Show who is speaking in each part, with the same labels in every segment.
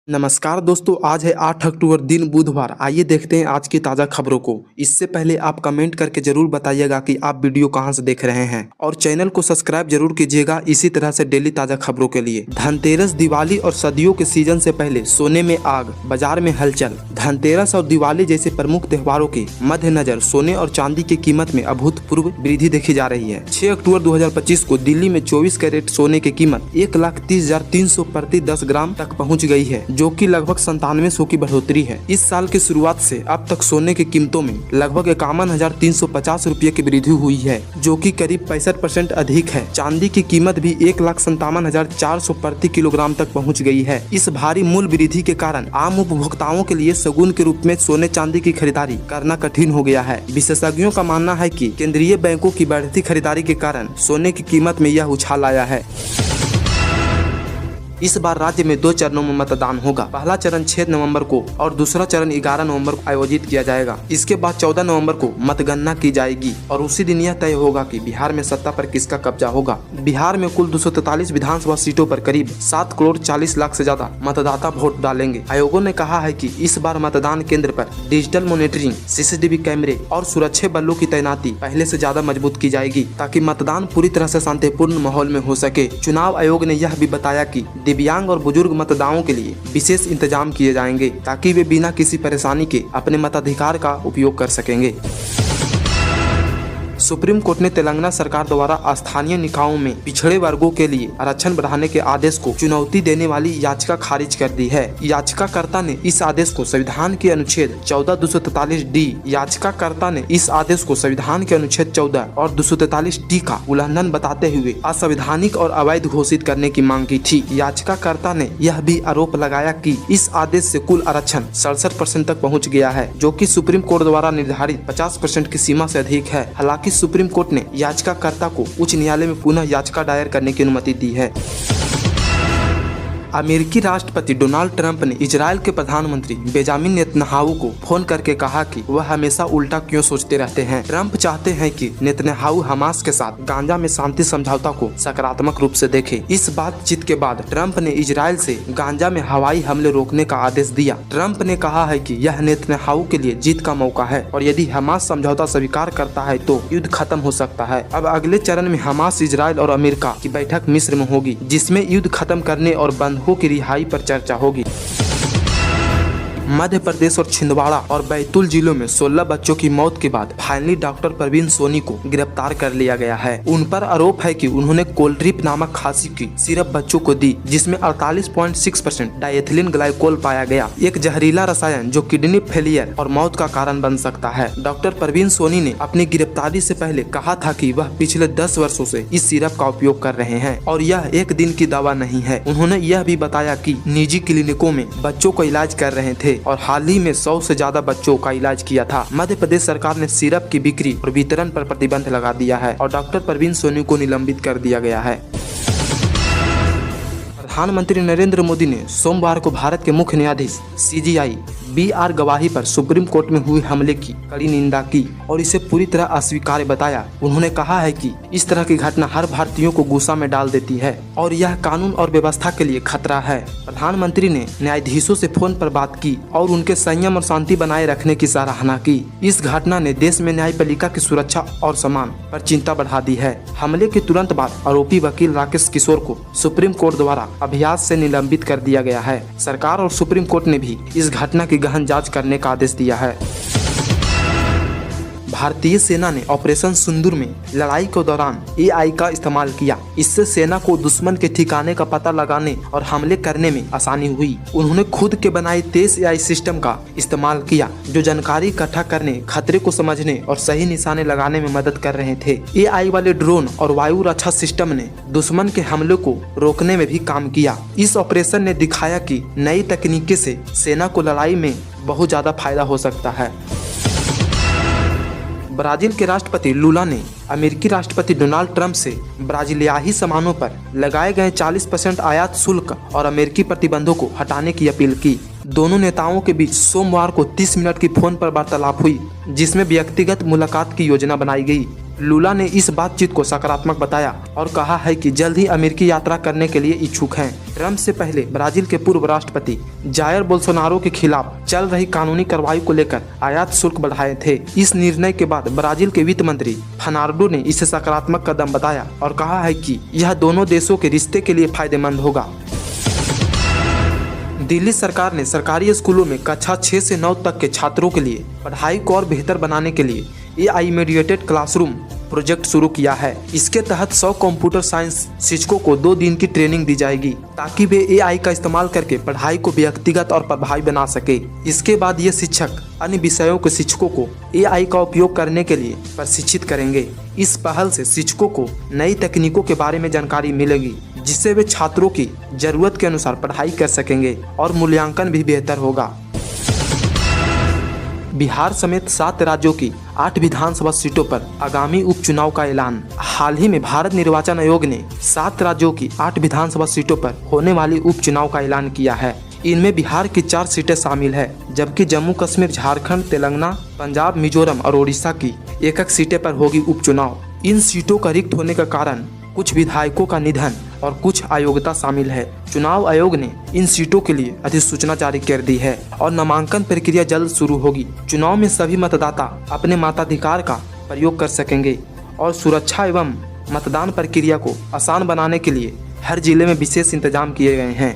Speaker 1: नमस्कार दोस्तों, आज है 8 अक्टूबर दिन बुधवार। आइए देखते हैं आज की ताज़ा खबरों को। इससे पहले आप कमेंट करके जरूर बताइएगा कि आप वीडियो कहां से देख रहे हैं और चैनल को सब्सक्राइब जरूर कीजिएगा इसी तरह से डेली ताज़ा खबरों के लिए। धनतेरस, दिवाली और सदियों के सीजन से पहले सोने में आग, बाजार में हलचल। धनतेरस और दिवाली जैसे प्रमुख त्योहारों के मद्देनजर सोने और चांदी की कीमत में अभूतपूर्व वृद्धि देखी जा रही है। 6 अक्टूबर 2025 को दिल्ली में 24 कैरेट सोने की कीमत 1,30,300 प्रति 10 ग्राम तक पहुँच गई है, जो कि लगभग 9700 की बढ़ोतरी है। इस साल की शुरुआत से अब तक सोने की कीमतों में लगभग 51,350 रुपये की वृद्धि हुई है, जो कि करीब 65% अधिक है। चांदी की कीमत भी 1,57,400 प्रति किलोग्राम तक पहुंच गई है। इस भारी मूल्य वृद्धि के कारण आम उपभोक्ताओं के लिए शगुन के रूप में सोने चांदी की खरीदारी करना कठिन हो गया है। विशेषज्ञों का मानना है कि केंद्रीय बैंकों की बढ़ती खरीदारी के कारण सोने की कीमत में यह उछाल आया है। इस बार राज्य में 2 चरणों में मतदान होगा। पहला चरण 6 नवंबर को और दूसरा चरण 11 नवंबर को आयोजित किया जाएगा। इसके बाद 14 नवंबर को मतगणना की जाएगी और उसी दिन यह तय होगा कि बिहार में सत्ता पर किसका कब्जा होगा। बिहार में कुल 243 विधानसभा सीटों पर करीब 7 करोड़ 40 लाख से ज्यादा मतदाता वोट डालेंगे। आयोगों ने कहा है कि इस बार मतदान केंद्र पर डिजिटल मॉनिटरिंग, CCTV कैमरे और सुरक्षा बलों की तैनाती पहले से ज्यादा मजबूत की जाएगी, ताकि मतदान पूरी तरह से शांतिपूर्ण माहौल में हो सके। चुनाव आयोग ने यह भी बताया कि दिव्यांग और बुजुर्ग मतदाताओं के लिए विशेष इंतजाम किए जाएंगे, ताकि वे बिना किसी परेशानी के अपने मताधिकार का उपयोग कर सकेंगे। सुप्रीम कोर्ट ने तेलंगाना सरकार द्वारा स्थानीय निकायों में पिछड़े वर्गों के लिए आरक्षण बढ़ाने के आदेश को चुनौती देने वाली याचिका खारिज कर दी है। याचिकाकर्ता ने इस आदेश को संविधान के अनुच्छेद 14(243)D याचिकाकर्ता ने इस आदेश को संविधान के अनुच्छेद 14 और 243D का उल्लंघन बताते हुए असंवैधानिक और अवैध घोषित करने की मांग की थी। याचिकाकर्ता ने यह भी आरोप लगाया कि इस आदेश से कुल आरक्षण 67% तक पहुँच गया है, जो कि सुप्रीम कोर्ट द्वारा निर्धारित 50% की सीमा से अधिक है। हालांकि सुप्रीम कोर्ट ने याचिकाकर्ता को उच्च न्यायालय में पुनः याचिका दायर करने की अनुमति दी है। अमेरिकी राष्ट्रपति डोनाल्ड ट्रंप ने इजराइल के प्रधानमंत्री बेंजामिन नेतन्याहू को फोन करके कहा कि वह हमेशा उल्टा क्यों सोचते रहते हैं। ट्रंप चाहते हैं कि नेतन्याहू हमास के साथ गाजा में शांति समझौता को सकारात्मक रूप से देखे। इस बातचीत के बाद ट्रंप ने इजराइल से गाजा में हवाई हमले रोकने का आदेश दिया। ट्रंप ने कहा है कि यह नेतन्याहू के लिए जीत का मौका है और यदि हमास समझौता स्वीकार करता है तो युद्ध खत्म हो सकता है। अब अगले चरण में हमास, इजराइल और अमेरिका की बैठक मिस्र में होगी, जिसमें युद्ध खत्म करने और बंधकों की रिहाई पर चर्चा होगी। मध्य प्रदेश और छिंदवाड़ा और बैतूल जिलों में 16 बच्चों की मौत के बाद फाइनली डॉक्टर प्रवीण सोनी को गिरफ्तार कर लिया गया है। उन पर आरोप है कि उन्होंने कोल्ड्रिप नामक खांसी की सिरप बच्चों को दी, जिसमें 48.6% डायथिलीन ग्लाइकोल पाया गया, एक जहरीला रसायन जो किडनी फेलियर और मौत का कारण बन सकता है। डॉक्टर प्रवीण सोनी ने अपनी गिरफ्तारी से पहले कहा था कि वह पिछले 10 वर्षों से इस सिरप का उपयोग कर रहे हैं और यह एक दिन की दवा नहीं है। उन्होंने यह भी बताया कि निजी क्लिनिकों में बच्चों को इलाज कर रहे थे और हाल ही में 100 से ज्यादा बच्चों का इलाज किया था। मध्य प्रदेश सरकार ने सिरप की बिक्री और वितरण पर प्रतिबंध लगा दिया है और डॉक्टर प्रवीण सोनी को निलंबित कर दिया गया है। प्रधानमंत्री नरेंद्र मोदी ने सोमवार को भारत के मुख्य न्यायाधीश CJI BR गवाही पर सुप्रीम कोर्ट में हुए हमले की कड़ी निंदा की और इसे पूरी तरह अस्वीकार्य बताया। उन्होंने कहा है कि इस तरह की घटना हर भारतीयों को गुस्सा में डाल देती है और यह कानून और व्यवस्था के लिए खतरा है। प्रधानमंत्री ने न्यायाधीशों से फोन पर बात की और उनके संयम और शांति बनाए रखने की सराहना की। इस घटना ने देश में न्यायपालिका की सुरक्षा और सम्मान पर चिंता बढ़ा दी है। हमले के तुरंत बाद आरोपी वकील राकेश किशोर को सुप्रीम कोर्ट द्वारा अभ्यास से निलंबित कर दिया गया है। सरकार और सुप्रीम कोर्ट ने भी इस घटना की गहन जांच करने का आदेश दिया है। भारतीय सेना ने ऑपरेशन सिंदूर में लड़ाई के दौरान AI का इस्तेमाल किया। इससे सेना को दुश्मन के ठिकाने का पता लगाने और हमले करने में आसानी हुई। उन्होंने खुद के बनाए तेज AI सिस्टम का इस्तेमाल किया, जो जानकारी इकट्ठा करने, खतरे को समझने और सही निशाने लगाने में मदद कर रहे थे। AI वाले ड्रोन और वायु रक्षा सिस्टम ने दुश्मन के हमले को रोकने में भी काम किया। इस ऑपरेशन ने दिखाया कि नई तकनीकी से सेना को लड़ाई में बहुत ज्यादा फायदा हो सकता है। ब्राजील के राष्ट्रपति लूला ने अमेरिकी राष्ट्रपति डोनाल्ड ट्रंप से ब्राजीलियाई सामानों पर लगाए गए 40% आयात शुल्क और अमेरिकी प्रतिबंधों को हटाने की अपील की। दोनों नेताओं के बीच सोमवार को 30 मिनट की फोन पर वार्तालाप हुई, जिसमें व्यक्तिगत मुलाकात की योजना बनाई गई। लूला ने इस बातचीत को सकारात्मक बताया और कहा है कि जल्द ही अमेरिकी यात्रा करने के लिए इच्छुक हैं। ट्रंप से पहले ब्राजील के पूर्व राष्ट्रपति जायर बोल्सोनारो के खिलाफ चल रही कानूनी कार्रवाई को लेकर आयात शुल्क बढ़ाए थे। इस निर्णय के बाद ब्राजील के वित्त मंत्री फर्नांडो ने इसे सकारात्मक कदम बताया और कहा है कि यह दोनों देशों के रिश्ते के लिए फायदेमंद होगा। दिल्ली सरकार ने सरकारी स्कूलों में कक्षा 6 से 9 तक के छात्रों के लिए पढ़ाई को और बेहतर बनाने के लिए AI मेडिएटेड क्लासरूम प्रोजेक्ट शुरू किया है। इसके तहत 100 कंप्यूटर साइंस शिक्षकों को 2 दिन की ट्रेनिंग दी जाएगी ताकि वे AI का इस्तेमाल करके पढ़ाई को व्यक्तिगत और प्रभावी बना सके। इसके बाद ये शिक्षक अन्य विषयों के शिक्षकों को AI का उपयोग करने के लिए प्रशिक्षित करेंगे। इस पहल से शिक्षकों को नई तकनीकों के बारे में जानकारी मिलेगी, जिससे वे छात्रों की जरूरत के अनुसार पढ़ाई कर सकेंगे और मूल्यांकन भी बेहतर होगा। बिहार समेत 7 राज्यों की 8 विधानसभा सीटों पर आगामी उपचुनाव का ऐलान। हाल ही में भारत निर्वाचन आयोग ने 7 राज्यों की 8 विधानसभा सीटों पर होने वाली उपचुनाव का ऐलान किया है। इनमें बिहार की 4 सीटें शामिल है, जबकि जम्मू कश्मीर, झारखंड, तेलंगाना, पंजाब, मिजोरम और ओडिशा की 1-1 सीटें पर होगी उपचुनाव। इन सीटों का रिक्त होने का कारण कुछ विधायकों का निधन और कुछ अयोग्यता शामिल है। चुनाव आयोग ने इन सीटों के लिए अधिसूचना जारी कर दी है और नामांकन प्रक्रिया जल्द शुरू होगी। चुनाव में सभी मतदाता अपने मताधिकार का प्रयोग कर सकेंगे और सुरक्षा एवं मतदान प्रक्रिया को आसान बनाने के लिए हर जिले में विशेष इंतजाम किए गए हैं।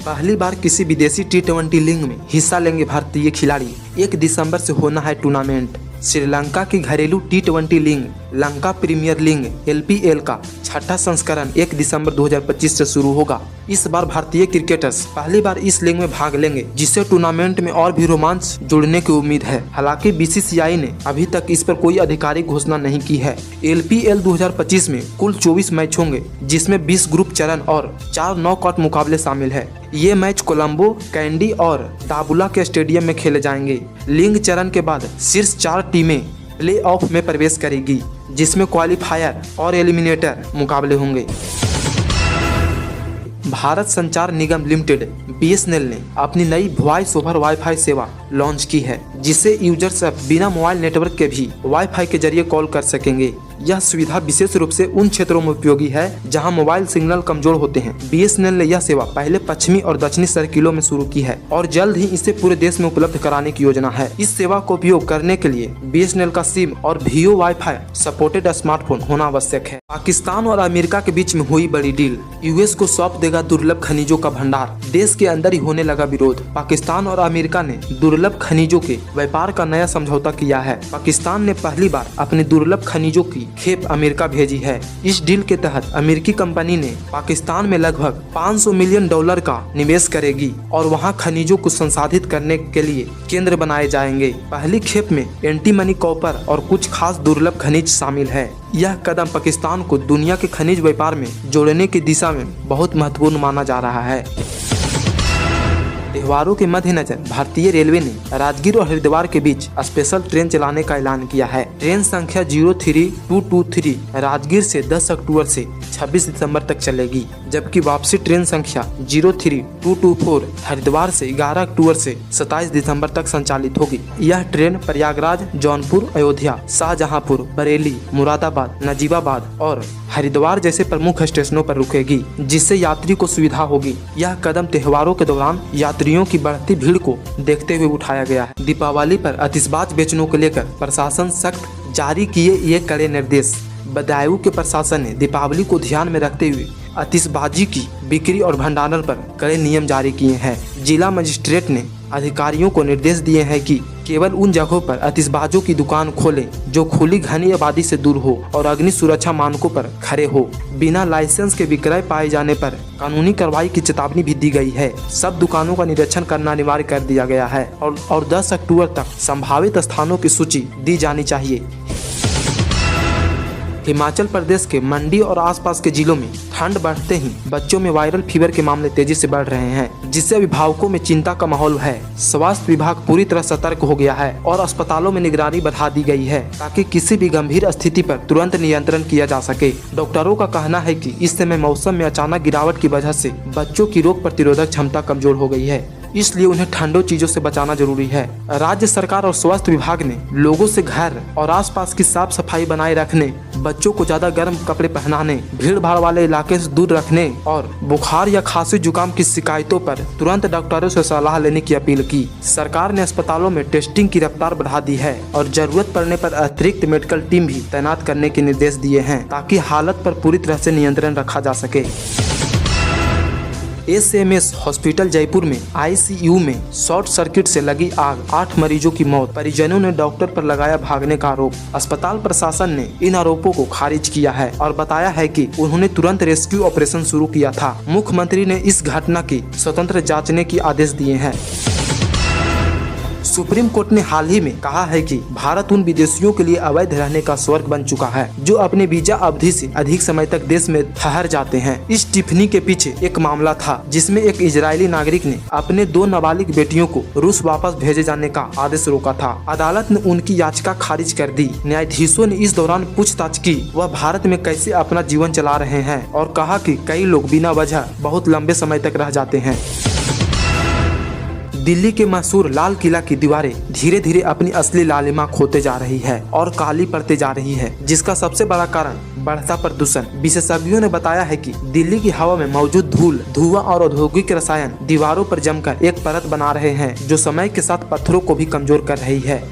Speaker 1: पहली बार किसी विदेशी T20 लीग में हिस्सा लेंगे भारतीय खिलाड़ी। 1 दिसंबर से होना है टूर्नामेंट। श्रीलंका की घरेलू T20 league Lanka premier league LPL का 6ठा संस्करण 1 दिसंबर 2025 से शुरू होगा। इस बार भारतीय क्रिकेटर्स पहली बार इस लीग में भाग लेंगे, जिससे टूर्नामेंट में और भी रोमांच जुड़ने की उम्मीद है। हालांकि BCCI ने अभी तक इस पर कोई आधिकारिक घोषणा नहीं की है। LPL 2025 में कुल 24 मैच होंगे, जिसमें 20 ग्रुप चरण और 4 नॉकआउट मुकाबले शामिल है। ये मैच कोलंबो, कैंडी और दाबुला के स्टेडियम में खेले जाएंगे। लीग चरण के बाद शीर्ष 4 टीमें प्ले ऑफ में प्रवेश करेगी, जिसमें क्वालिफायर और एलिमिनेटर मुकाबले होंगे। भारत संचार निगम लिमिटेड BSNL ने अपनी नई वॉइस ओवर वाईफाई सेवा लॉन्च की है, जिससे यूजर्स अब बिना मोबाइल नेटवर्क के भी वाईफाई के जरिए कॉल कर सकेंगे। यह सुविधा विशेष रूप से उन क्षेत्रों में उपयोगी है जहां मोबाइल सिग्नल कमजोर होते हैं। BSNL ने यह सेवा पहले पश्चिमी और दक्षिणी सर्किलों में शुरू की है और जल्द ही इसे पूरे देश में उपलब्ध कराने की योजना है। इस सेवा को उपयोग करने के लिए BSNL का सिम और Vio वाईफाई सपोर्टेड स्मार्टफोन होना आवश्यक है। पाकिस्तान और अमेरिका के बीच में हुई बड़ी डील। US को सौंप देगा दुर्लभ खनिजों का भंडार। देश के अंदर ही होने लगा विरोध। पाकिस्तान और अमेरिका ने दुर्लभ खनिजों के व्यापार का नया समझौता किया है। पाकिस्तान ने पहली बार अपने दुर्लभ खनिजों की खेप अमेरिका भेजी है। इस डील के तहत अमेरिकी कंपनी ने पाकिस्तान में लगभग $500 मिलियन का निवेश करेगी और वहां खनिजों को संसाधित करने के लिए केंद्र बनाए जाएंगे। पहली खेप में एंटीमनी कॉपर और कुछ खास दुर्लभ खनिज शामिल है। यह कदम पाकिस्तान को दुनिया के खनिज व्यापार में जोड़ने की दिशा में बहुत महत्वपूर्ण माना जा रहा है। त्योहारों के मद्देनजर भारतीय रेलवे ने राजगीर और हरिद्वार के बीच स्पेशल ट्रेन चलाने का ऐलान किया है। ट्रेन संख्या 03223 राजगीर से 10 अक्टूबर से 26 दिसंबर तक चलेगी, जबकि वापसी ट्रेन संख्या 03224 हरिद्वार से 11 अक्टूबर से 27 दिसंबर तक संचालित होगी। यह ट्रेन प्रयागराज, जौनपुर, अयोध्या, शाहजहांपुर, बरेली, मुरादाबाद, नजीबाबाद और हरिद्वार जैसे प्रमुख स्टेशनों पर रुकेगी, जिससे यात्री को सुविधा होगी। यह कदम त्योहारों के दौरान यात्रियों की बढ़ती भीड़ को देखते हुए उठाया गया है। दीपावली पर आतिशबाज बेचने को लेकर प्रशासन सख्त जारी किए ये कड़े निर्देश। बदायूं के प्रशासन ने दीपावली को ध्यान में रखते हुए आतिशबाजी की बिक्री और भंडारण पर कड़े नियम जारी किए हैं। जिला मजिस्ट्रेट ने अधिकारियों को निर्देश दिए हैं कि केवल उन जगहों पर आतिशबाजों की दुकान खोलें जो खुली घनी आबादी से दूर हो और अग्नि सुरक्षा मानकों पर खरे हो। बिना लाइसेंस के विक्रय पाए जाने पर कानूनी कार्रवाई की चेतावनी भी दी गई है। सब दुकानों का निरीक्षण करना अनिवार्य कर दिया गया है और 10 अक्टूबर तक संभावित स्थानों की सूची दी जानी चाहिए। हिमाचल प्रदेश के मंडी और आसपास के जिलों में ठंड बढ़ते ही बच्चों में वायरल फीवर के मामले तेजी से बढ़ रहे हैं, जिससे अभिभावकों में चिंता का माहौल है। स्वास्थ्य विभाग पूरी तरह सतर्क हो गया है और अस्पतालों में निगरानी बढ़ा दी गई है ताकि किसी भी गंभीर स्थिति पर तुरंत नियंत्रण किया जा सके। डॉक्टरों का कहना है कि इस समय मौसम में अचानक गिरावट की वजह से बच्चों की रोग प्रतिरोधक क्षमता कमजोर हो गई है। इसलिए उन्हें ठंडो चीजों से बचाना जरूरी है। राज्य सरकार और स्वास्थ्य विभाग ने लोगों से घर और आसपास की साफ सफाई बनाए रखने, बच्चों को ज्यादा गर्म कपड़े पहनाने, भीड़ भाड़ वाले इलाके से दूर रखने और बुखार या खांसी जुकाम की शिकायतों पर तुरंत डॉक्टरों से सलाह लेने की अपील की। सरकार ने अस्पतालों में टेस्टिंग की रफ्तार बढ़ा दी है और जरूरत पड़ने पर अतिरिक्त मेडिकल टीम भी तैनात करने के निर्देश दिए हैं ताकि हालत पर पूरी तरह से नियंत्रण रखा जा सके। एसएमएस हॉस्पिटल जयपुर में आईसीयू में शॉर्ट सर्किट से लगी आग, 8 मरीजों की मौत, परिजनों ने डॉक्टर पर लगाया भागने का आरोप। अस्पताल प्रशासन ने इन आरोपों को खारिज किया है और बताया है कि उन्होंने तुरंत रेस्क्यू ऑपरेशन शुरू किया था। मुख्यमंत्री ने इस घटना की स्वतंत्र जांचने के आदेश दिए हैं। सुप्रीम कोर्ट ने हाल ही में कहा है कि भारत उन विदेशियों के लिए अवैध रहने का स्वर्ग बन चुका है जो अपने वीजा अवधि से अधिक समय तक देश में ठहर जाते हैं। इस टिप्पणी के पीछे एक मामला था जिसमें एक इजरायली नागरिक ने अपने 2 नाबालिग बेटियों को रूस वापस भेजे जाने का आदेश रोका था। अदालत ने उनकी याचिका खारिज कर दी। न्यायाधीशों ने इस दौरान पूछताछ की वह भारत में कैसे अपना जीवन चला रहे हैं और कहा कि कई लोग बिना वजह बहुत लंबे समय तक रह जाते हैं। दिल्ली के मशहूर लाल किला की दीवारें धीरे धीरे अपनी असली लालिमा खोते जा रही है और काली पड़ते जा रही है, जिसका सबसे बड़ा कारण बढ़ता प्रदूषण। विशेषज्ञों ने बताया है कि दिल्ली की हवा में मौजूद धूल, धुआं और औद्योगिक रसायन दीवारों पर जमकर एक परत बना रहे हैं जो समय के साथ पत्थरों को भी कमजोर कर रही है।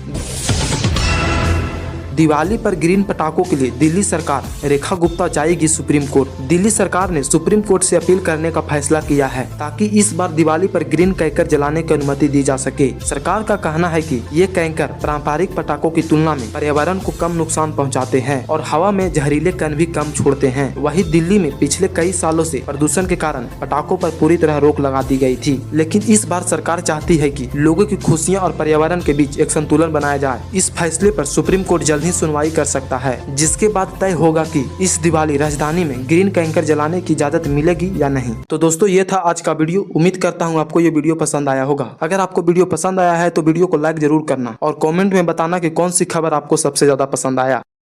Speaker 1: दिवाली पर ग्रीन पटाखों के लिए दिल्ली सरकार रेखा गुप्ता जाएगी सुप्रीम कोर्ट। दिल्ली सरकार ने सुप्रीम कोर्ट से अपील करने का फैसला किया है ताकि इस बार दिवाली पर ग्रीन कैंकर जलाने की अनुमति दी जा सके। सरकार का कहना है कि ये कैंकर पारंपरिक पटाखों की तुलना में पर्यावरण को कम नुकसान पहुंचाते हैं और हवा में जहरीले कण भी कम छोड़ते हैं। वहीं दिल्ली में पिछले कई सालों से प्रदूषण के कारण पटाखों पर पूरी तरह रोक लगा दी गई थी, लेकिन इस बार सरकार चाहती है कि लोगों की खुशियां और पर्यावरण के बीच एक संतुलन बनाया जाए। इस फैसले पर सुप्रीम कोर्ट जल्द ही सुनवाई कर सकता है, जिसके बाद तय होगा कि इस दिवाली राजधानी में ग्रीन कैंकर जलाने की इजाजत मिलेगी या नहीं। तो दोस्तों ये था आज का वीडियो। उम्मीद करता हूँ आपको ये वीडियो पसंद आया होगा। अगर आपको वीडियो पसंद आया है तो वीडियो को लाइक जरूर करना और कमेंट में बताना कि कौन सी खबर आपको सबसे ज्यादा पसंद आया।